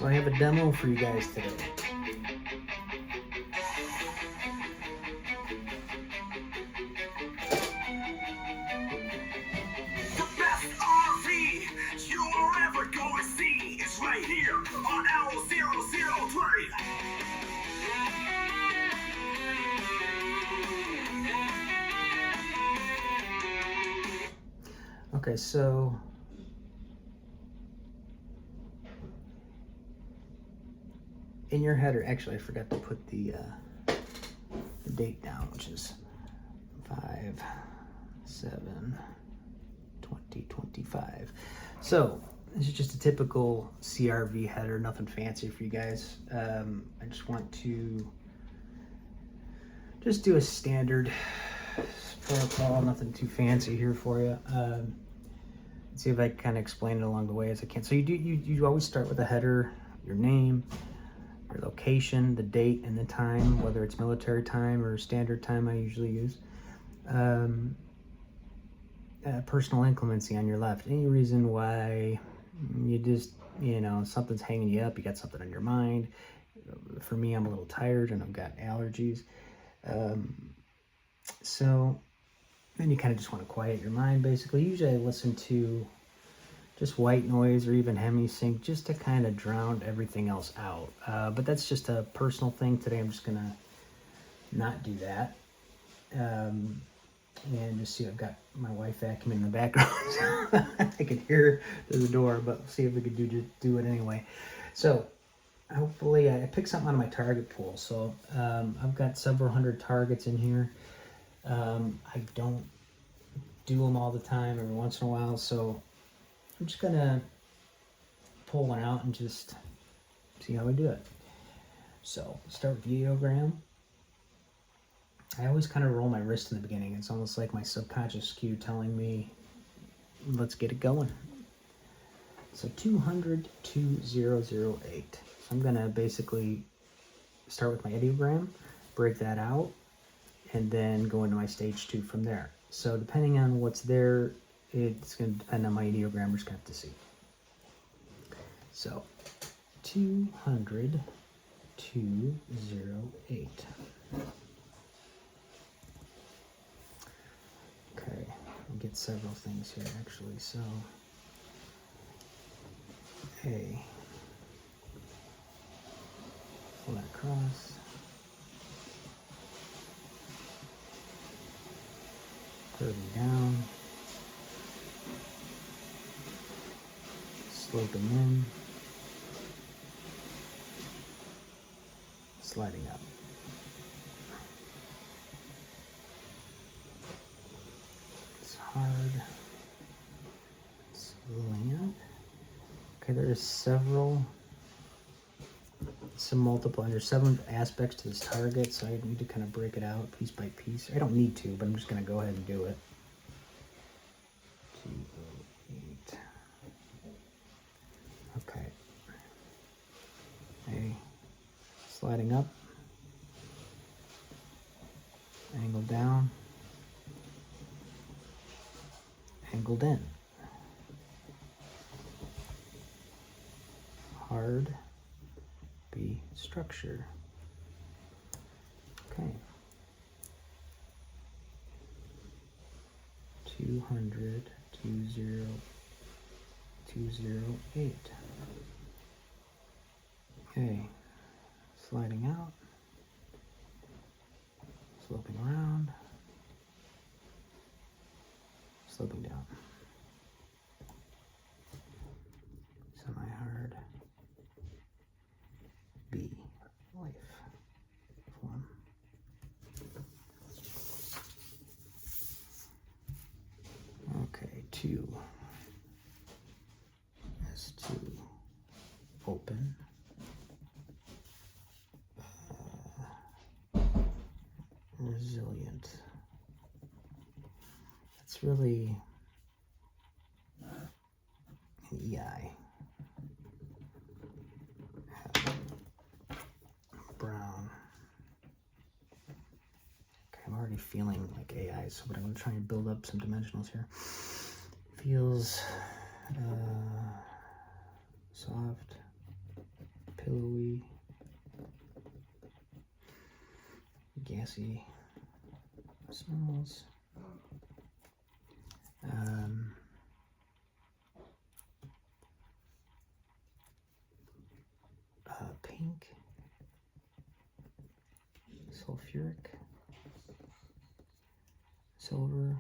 So I have a demo for you guys today. The best RV you're ever gonna see is right here on L003. Okay, so in your header, actually I forgot to put the date down, which is 5/7/2025. So this is just a typical CRV header, nothing fancy for you guys. I just want to just do a standard protocol, nothing too fancy here for you. Let's see if I can kind of explain it along the way as I can. So you always start with a header, your name, your location, the date and the time, whether it's military time or standard time I usually use. Personal inclemency on your left. Any reason why you just, something's hanging you up, you got something on your mind. For me, I'm a little tired and I've got allergies. So then you kind of just want to quiet your mind, basically. Usually I listen to just white noise or even hemisync just to kind of drown everything else out. But that's just a personal thing. Today I'm just going to not do that. And just see, I've got my wife vacuuming in the background. I could hear her through the door, but we'll see if we could do it anyway. So hopefully I picked something out of my target pool. So I've got several hundred targets in here. I don't do them all the time, every once in a while. So I'm just gonna pull one out and just see how we do it. So start videogram. I always kind of roll my wrist in the beginning. It's almost like my subconscious cue telling me, let's get it going. So 200-2008. So I'm gonna basically start with my ideogram, break that out, and then go into my stage 2 from there. So depending on what's there, it's going to depend on my ideogram. We're just going to have to see. So 200-208. Okay, I'll get several things here actually. So A, pull that across. Curving down, sloping in, sliding up. It's hard. Slant. Okay, there's there's 7 aspects to this target, so I need to kind of break it out piece by piece. I don't need to, but I'm just going to go ahead and do it. 208. Okay. A, sliding up, angle down, angled in. Hard. B, structure. Okay. 200-208. Okay. Sliding out, sloping around, sloping down. Semi-hard. B, life form. Okay, 2 is to open. Resilient. That's really an EI. Brown. Okay, I'm already feeling like AI, so but I'm going to try and build up some dimensionals here. Feels soft, pillowy, gassy smells. Pink, sulfuric, silver,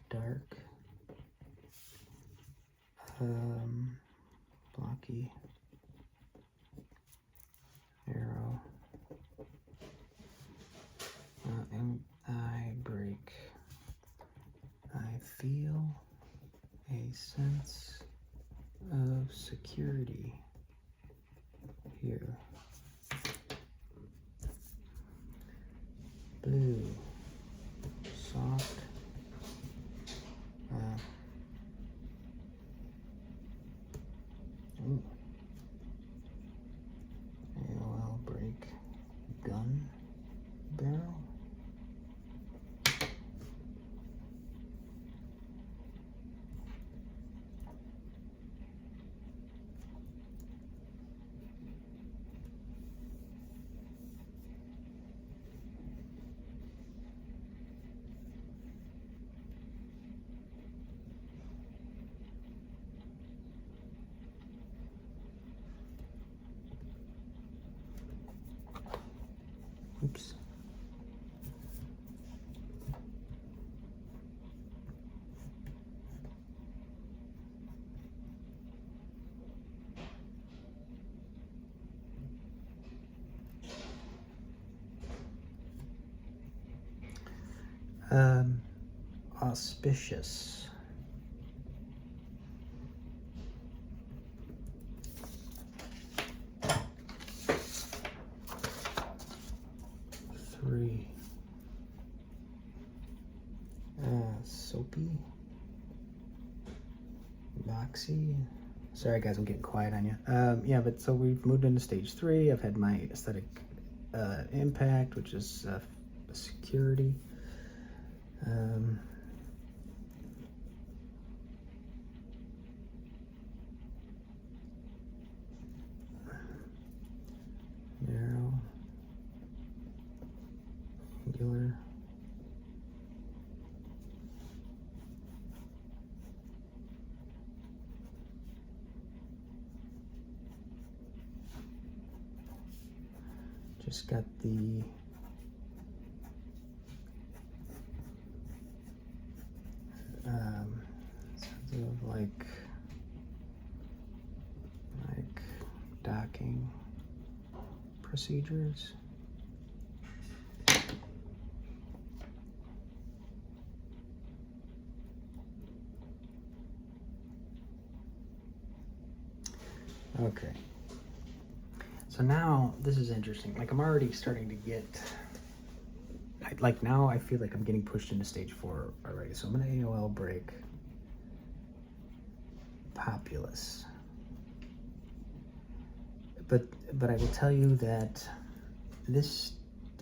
dark, blocky, arrow, and I break. I feel a sense of security here. Blue, soft, AOL break, gun barrel. Oops. Auspicious. Three. Soapy. Boxy. Sorry guys, I'm getting quiet on you. Yeah, but so we've moved into stage 3. I've had my aesthetic impact, which is security. Narrow, angular, just got the sort of like docking procedures. Okay. So now this is interesting. Like I'm already starting to get, now I feel like I'm getting pushed into stage 4 already. So I'm gonna AOL break populace. But I will tell you that there's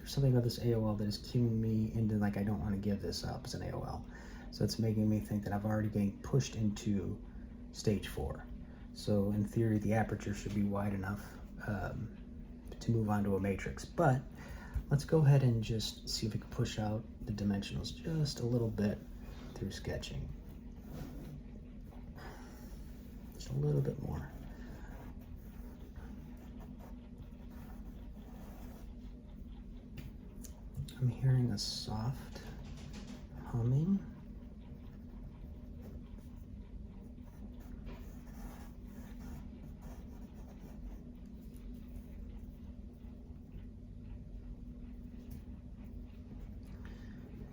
something about this AOL that is cueing me into like I don't want to give this up as an AOL. So it's making me think that I've already getting pushed into stage 4. So in theory, the aperture should be wide enough to move on to a matrix. But let's go ahead and just see if we can push out the dimensionals just a little bit through sketching. Just a little bit more. I'm hearing a soft humming.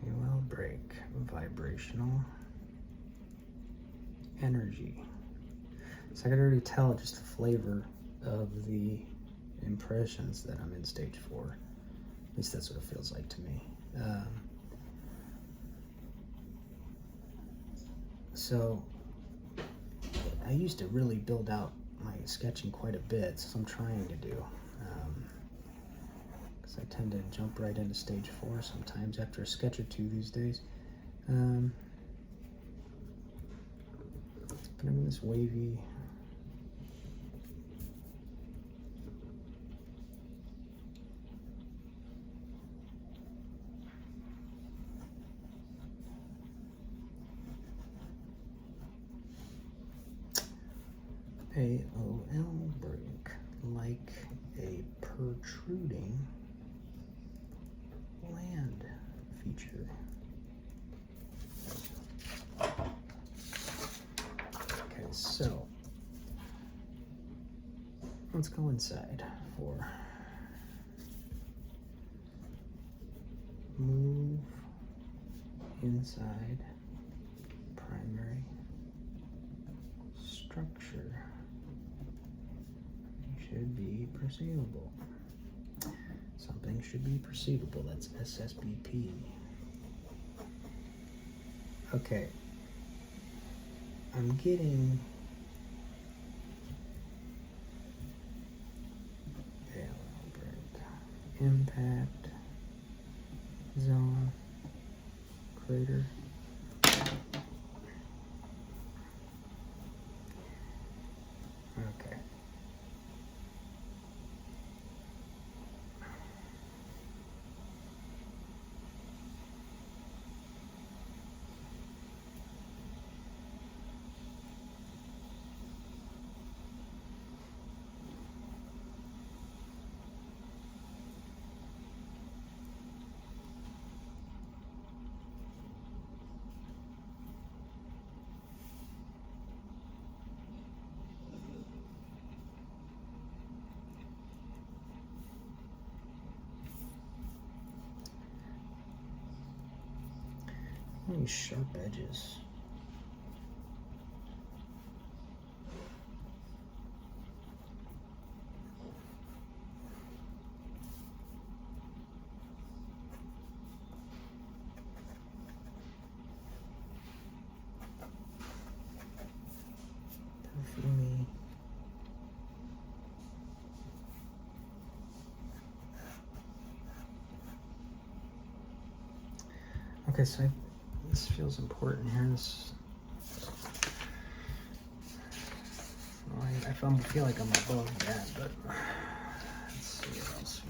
AOL break, vibrational energy. So I can already tell just the flavor of the impressions that I'm in stage 4. At least that's what it feels like to me. So I used to really build out my sketching quite a bit, so I'm trying to do. Because I tend to jump right into stage 4 sometimes after a sketch or 2 these days. Put him in this wavy. AOL break, like a protruding land feature. Okay, so let's go inside for move inside primary structure. Should be perceivable. Something should be perceivable. That's SSBP. Okay. I'm getting impact zone crater. Okay. These sharp edges. Perfumey. Okay, so this feels important here. This, well, I feel like I'm above that, but let's see what else.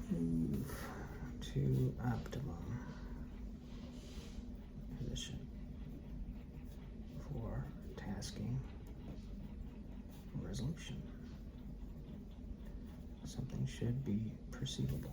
Move to optimum position for tasking resolution. Something should be perceivable.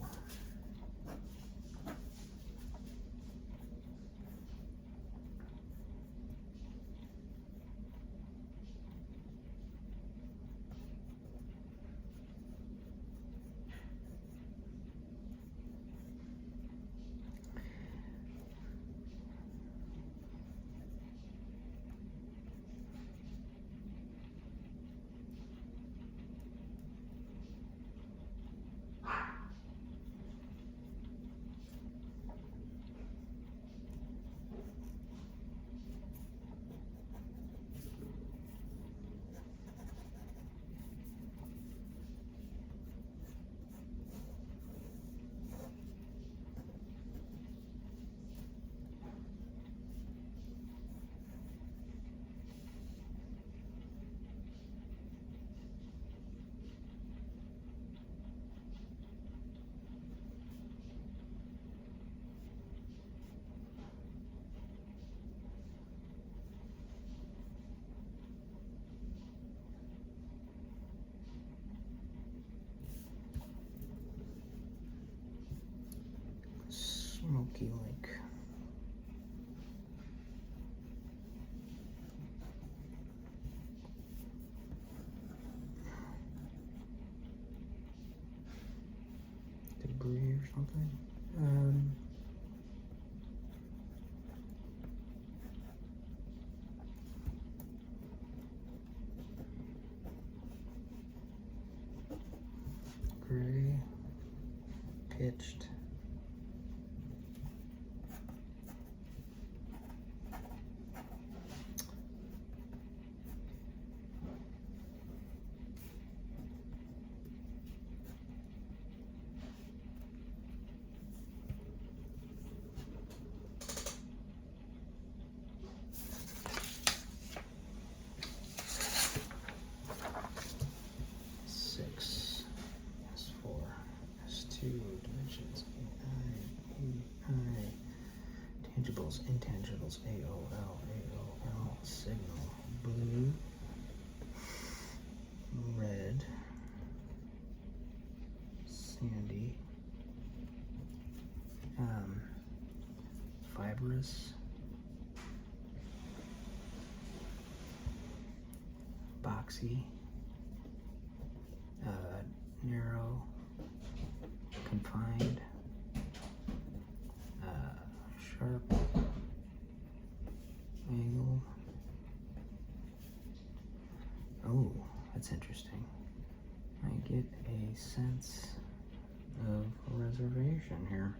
Smoky like. Debris or something. Gray, pitched. two dimensions, AI, tangibles, intangibles, AOL, signal, blue, red, sandy, fibrous, boxy, narrow, confined, sharp, angle. Oh, that's interesting. I get a sense of reservation here.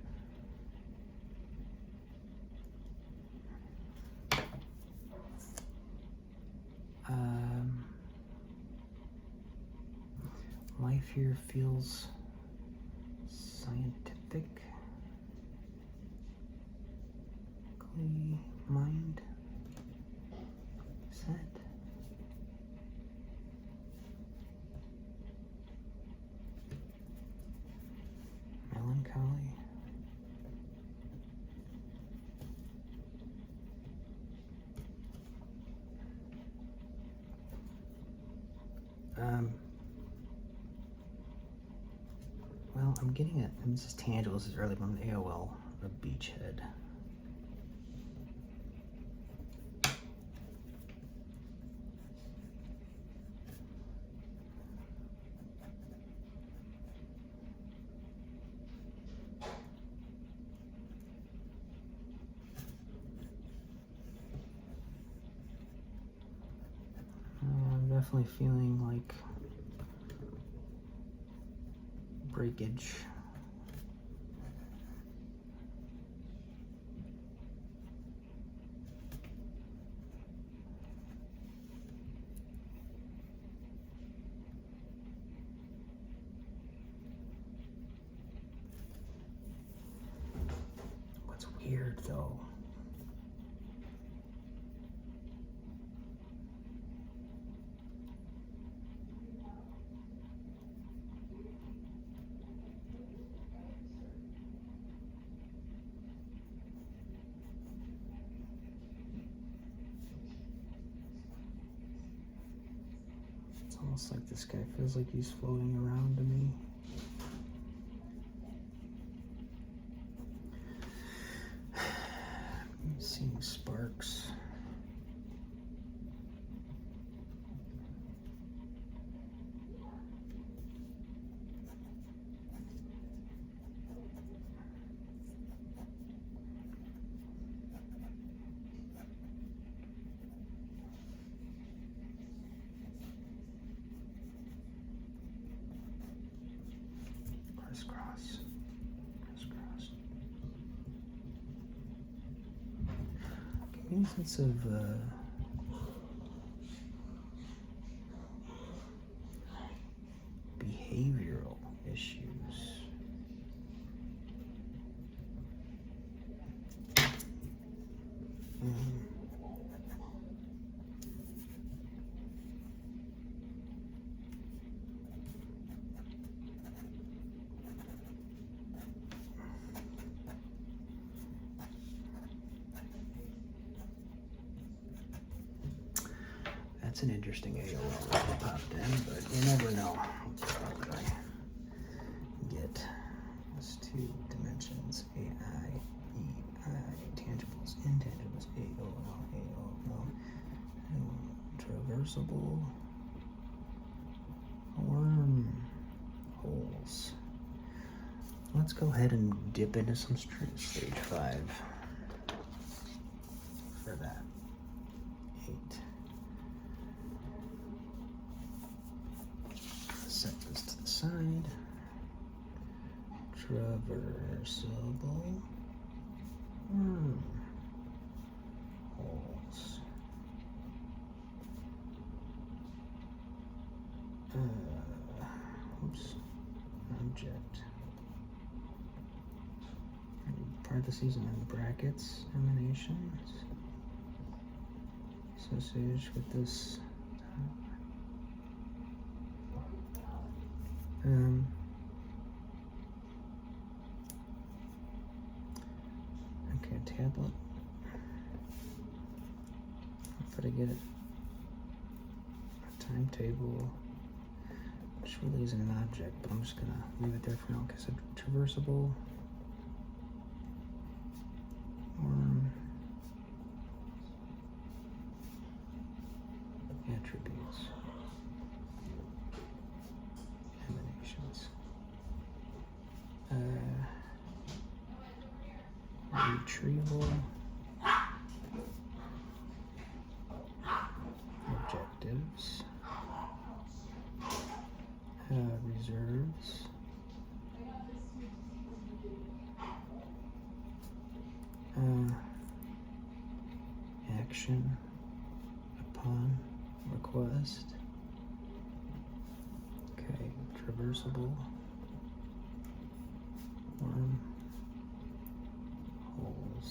Life here feels scientific, mind set. Melancholy. Well, I'm getting it, and this is tangible, this is early from the AOL, a beachhead. I'm definitely feeling like breakage. What's weird though, it's almost like this guy feels like he's floating around to me. I'm seeing sparks. Crisscross. Give me a sense of behavioral issues. That's an interesting AOL that popped in, but you never know. What did I get? It's two dimensions, AI, tangibles, intangibles, AOL, traversable, worm holes. Let's go ahead and dip into some stage 5 for that. 8. Set this to the side. Traversable worm holes. Oops. Object. Parentheses and then brackets. Emanations. Associated with this. template. If I get it, a timetable, which really isn't an object, but I'm just gonna leave it there for now. Because traversable worm attributes, emanations, retrieval, objectives, reserves, action upon request. Okay, traversable worm holes,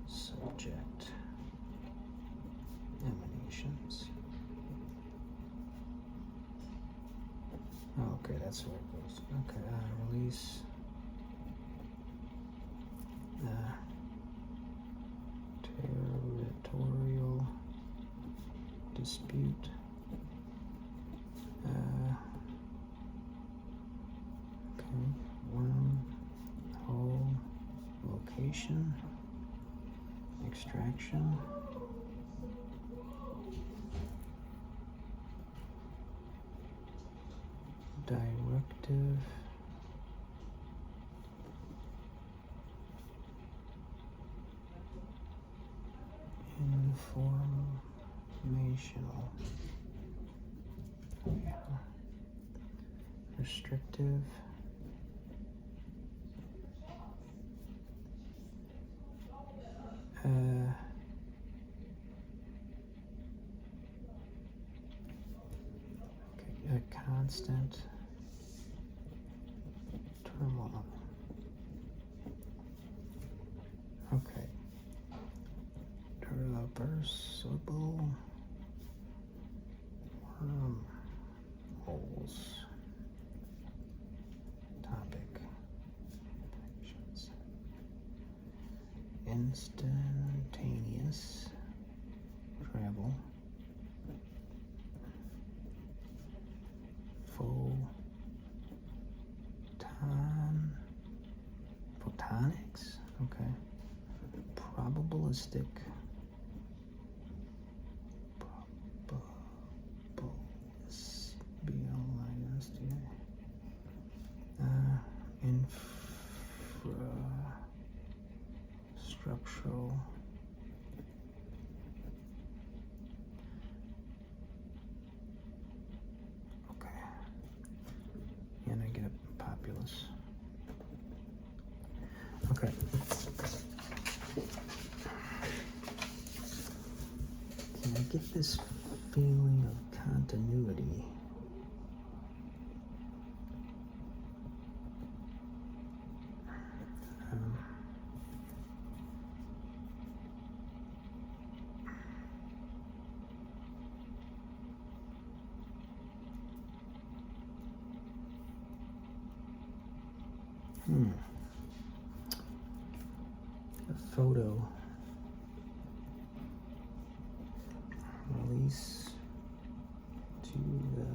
subject, emanations. Oh, okay, that's where it goes. Okay, release. Territorial dispute. Okay, worm hole location, extraction. Directive. Informational. Restrictive. Okay, a constant turmoil. Okay. Reversible worm holes. Topic. Instantaneous travel. Photonics. Okay. Probabilistic. Infrastructural. Okay. And I get a populace. Okay. Can I get this feeling of continuity? A photo. Release to the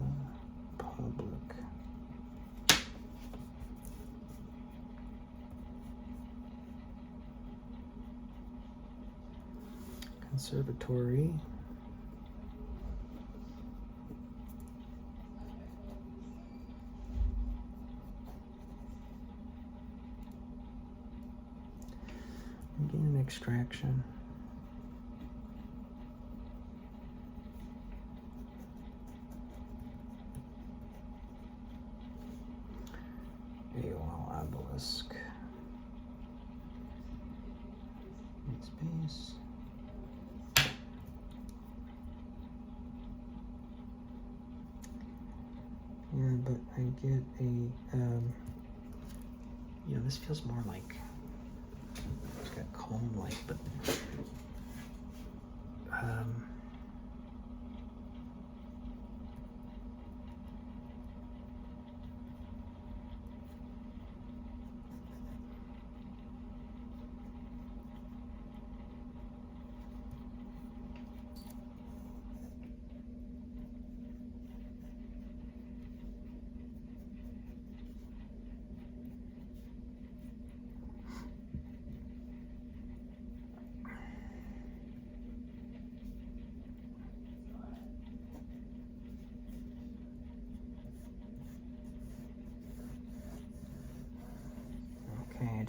public. Conservatory. Again, extraction. AOL obelisk. Space. Yeah, but I get a, this feels more like, it's got cone-like, but,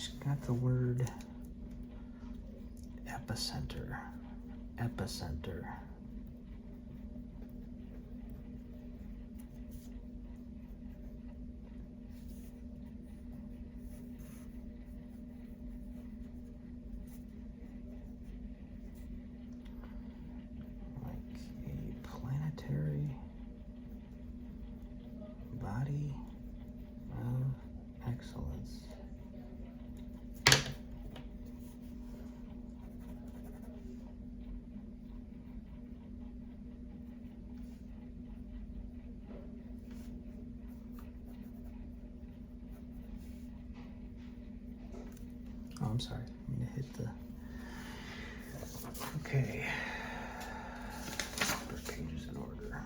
it's got the word epicenter. Epicenter. Like a planetary body of excellence. Oh, I'm sorry. I'm gonna hit the. Okay. Put pages in order.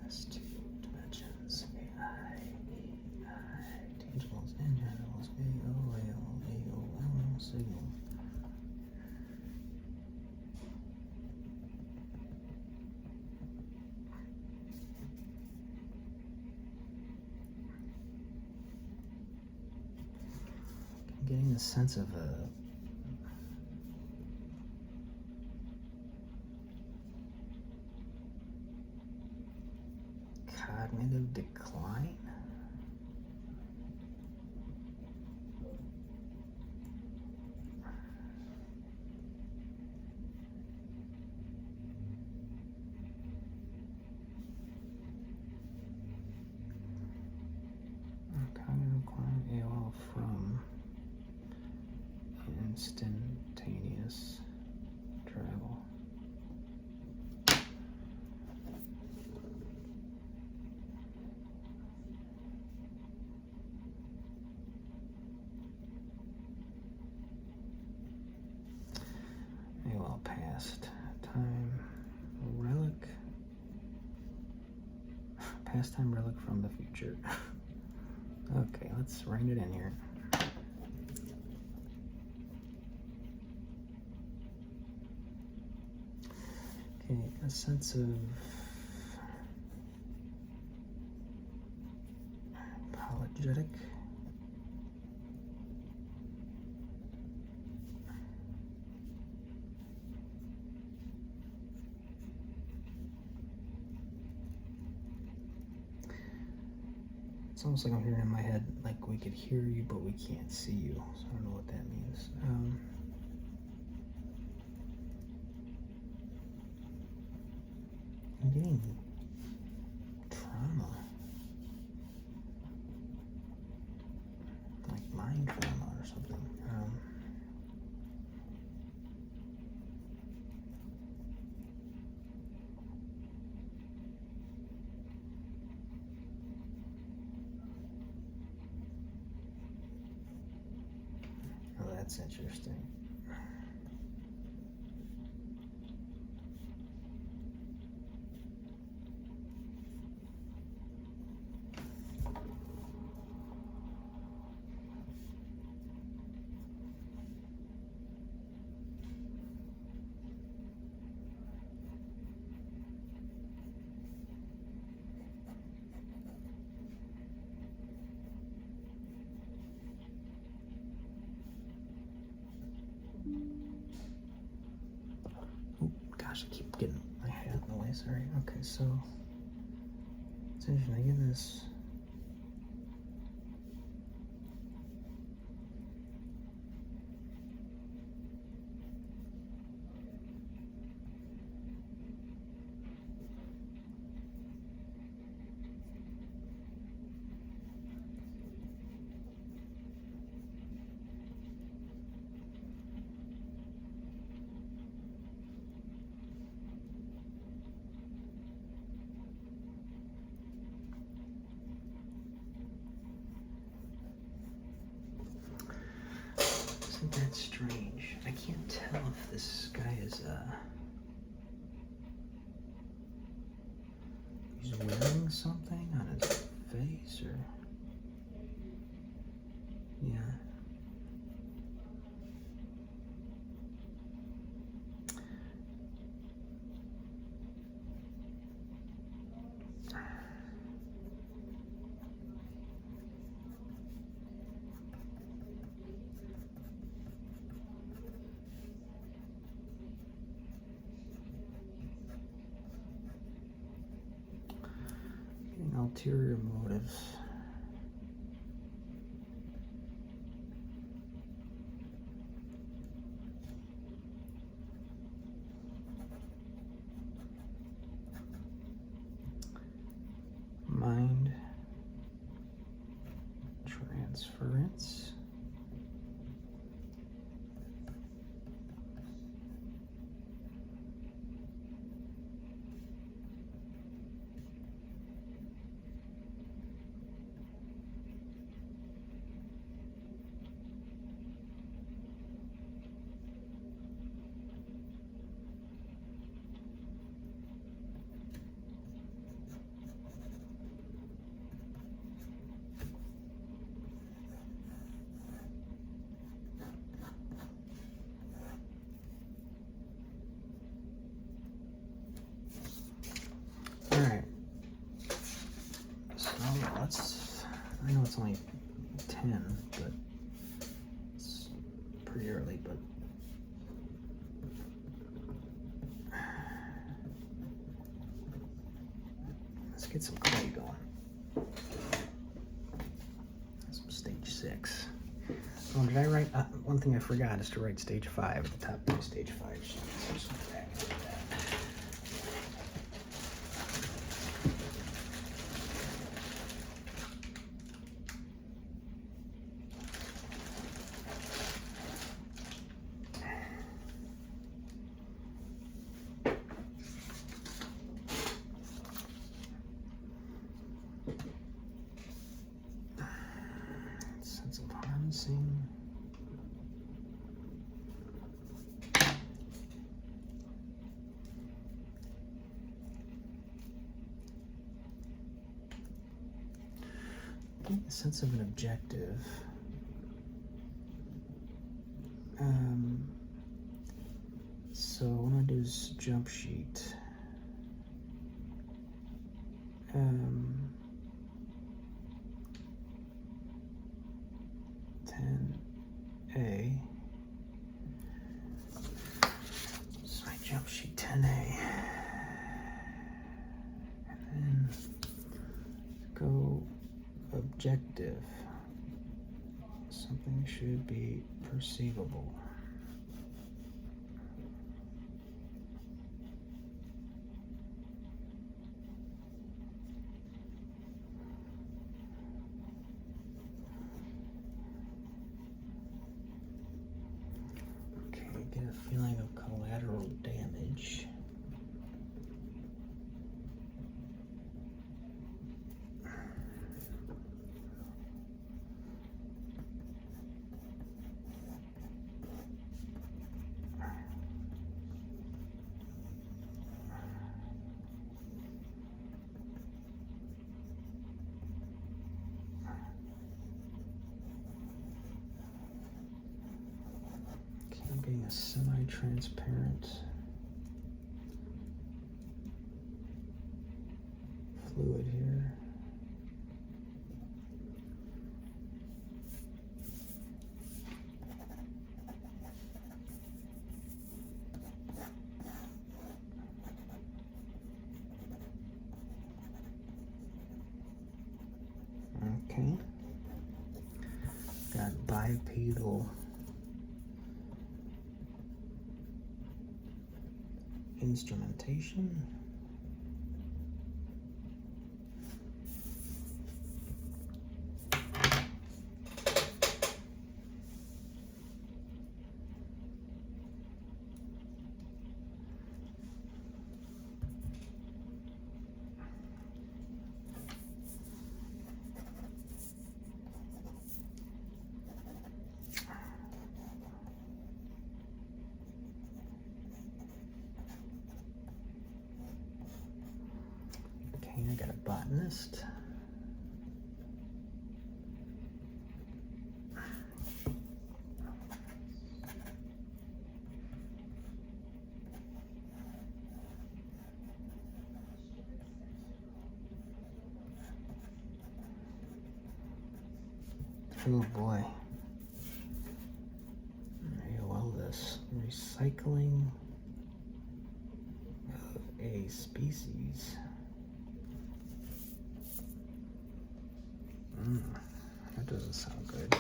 That's 2 dimensions. AI, tangibles, intangibles, AOL, signal. Getting the sense of a cognitive decline. Cognitive decline, AOL from instantaneous travel. AOL past time relic. Pastime relic from the future. Okay, let's write it in here. Okay, a sense of apologetic. It's almost like I'm hearing in my head, like we could hear you, but we can't see you. So I don't know what that means. I'm getting trauma, like mind trauma or something. Oh, that's interesting. Gosh, I keep getting my hat in the way, sorry. Okay, so it's interesting. I give this isn't that strange? I can't tell if this guy is he's wearing something on his face or yeah. ulterior motives. Mind transference. Alright, so let's, I know it's only 10, but it's pretty early, but let's get some clay going. Some stage 6. Oh, did I write, one thing I forgot is to write stage 5 at the top of the stage 5 sheet. So just go back and do that. Sense of harnessing. Getting a sense of an objective. So what I'm gonna do is jump sheet. 10A. So my jump sheet 10A. And then go objective. Something should be perceivable. Get a feeling of collateral damage. I'm getting a semi-transparent fluid here. Okay. Got bipedal instrumentation. I got a botanist. Oh boy. Well, this recycling of a species. That doesn't sound good.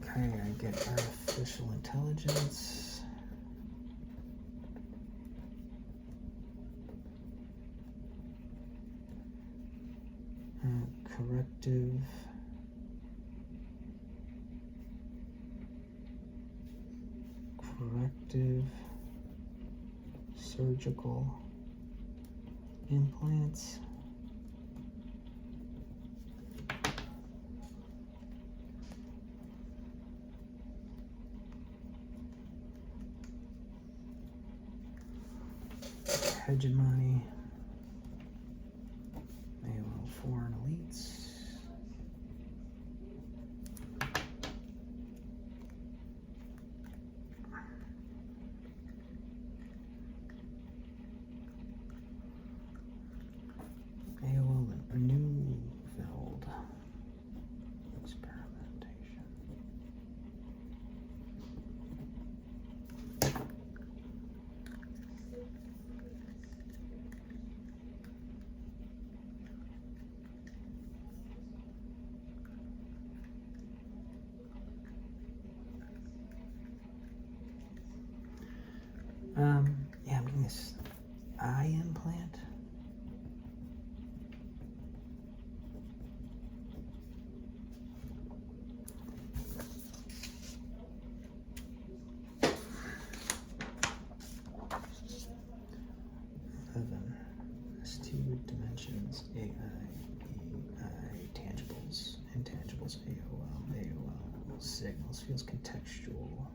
Okay, I get artificial intelligence. Corrective. Surgical implants. Hegemony. AOL foreign elites. AOL Neufeld experimentation. Yeah, I'm doing this eye implant. S2 dimensions, AI, tangibles, intangibles, AOL, signals, feels contextual.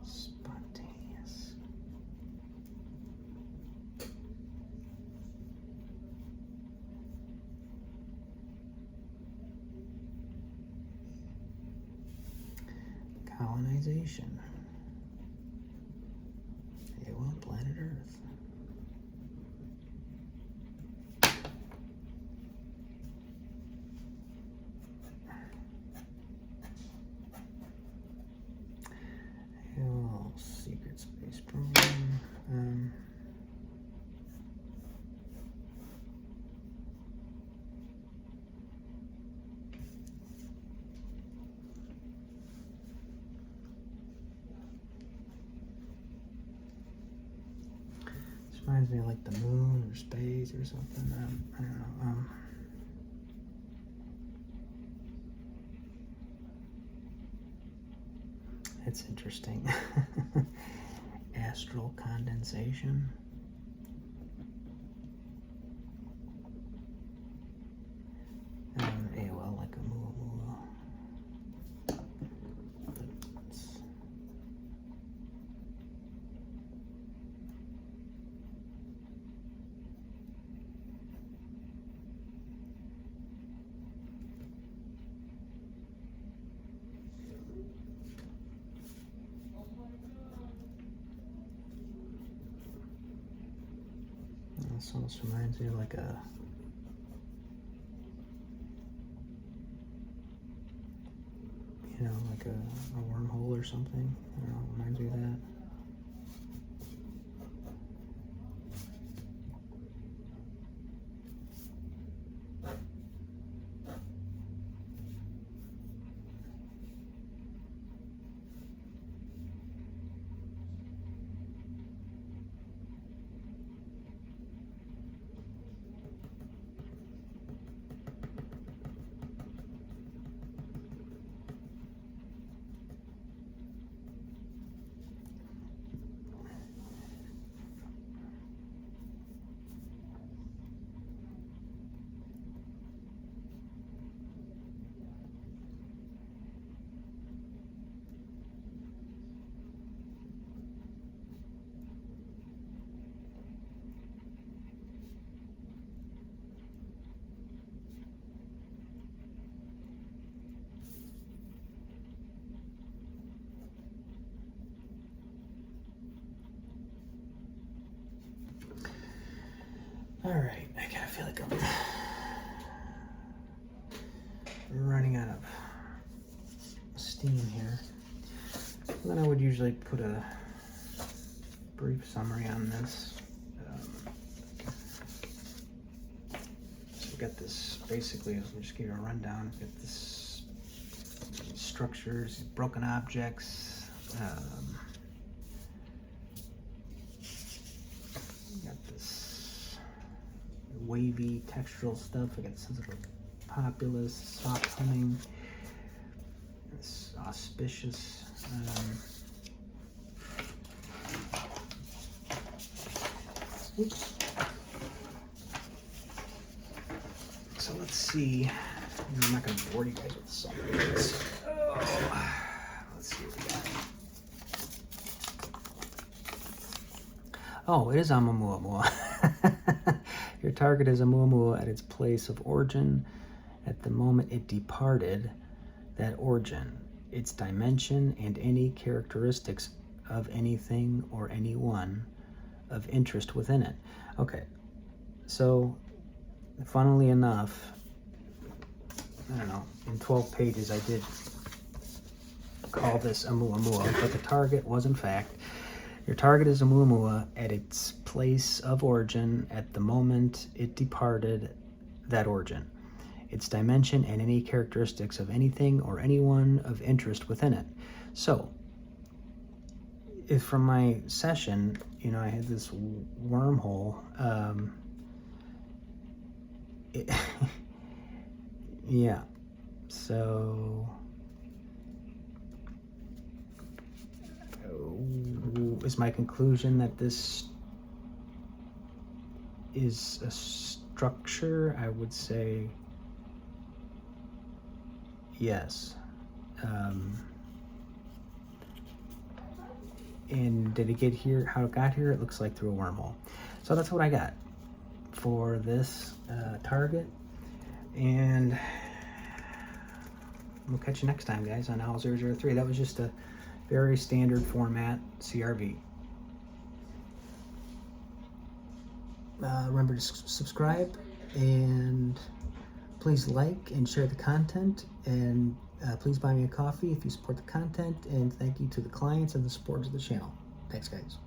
Spontaneous. Colonization. AOL Planet Earth. AOL Secret Space Program. This reminds me of like the moon or space or something. I don't know. It's interesting. Astral condensation. AOL like a Oumuamua. This almost reminds me of like a like a wormhole or something. I don't know, it reminds me of that. All right, I kind of feel like I'm running out of steam here. Then I would usually put a brief summary on this. So we got this, basically, I'll just give you a rundown. We've got this structures, broken objects. Got this wavy textural stuff. I got sense of a populous, soft humming. It's auspicious. Oops. So let's see. I'm not going to bore you guys with some of this. Oh, let's see what we got. Oh, it is Oumuamua. Your target is Oumuamua at its place of origin. At the moment it departed that origin, its dimension, and any characteristics of anything or anyone of interest within it. Okay, so funnily enough, I don't know, in 12 pages I did call this Oumuamua, but the target was in fact, your target is Oumuamua at its place of origin at the moment it departed that origin, its dimension, and any characteristics of anything or anyone of interest within it. So, if from my session, you know, I had this wormhole, yeah, so is my conclusion that this is a structure? I would say yes. And did it get here? How it got here? It looks like through a wormhole. So that's what I got for this target. And we'll catch you next time, guys, on Owl 003. That was just a very standard format CRV. Remember to subscribe, and please like and share the content, and please buy me a coffee if you support the content, and thank you to the clients and the supporters of the channel. Thanks, guys.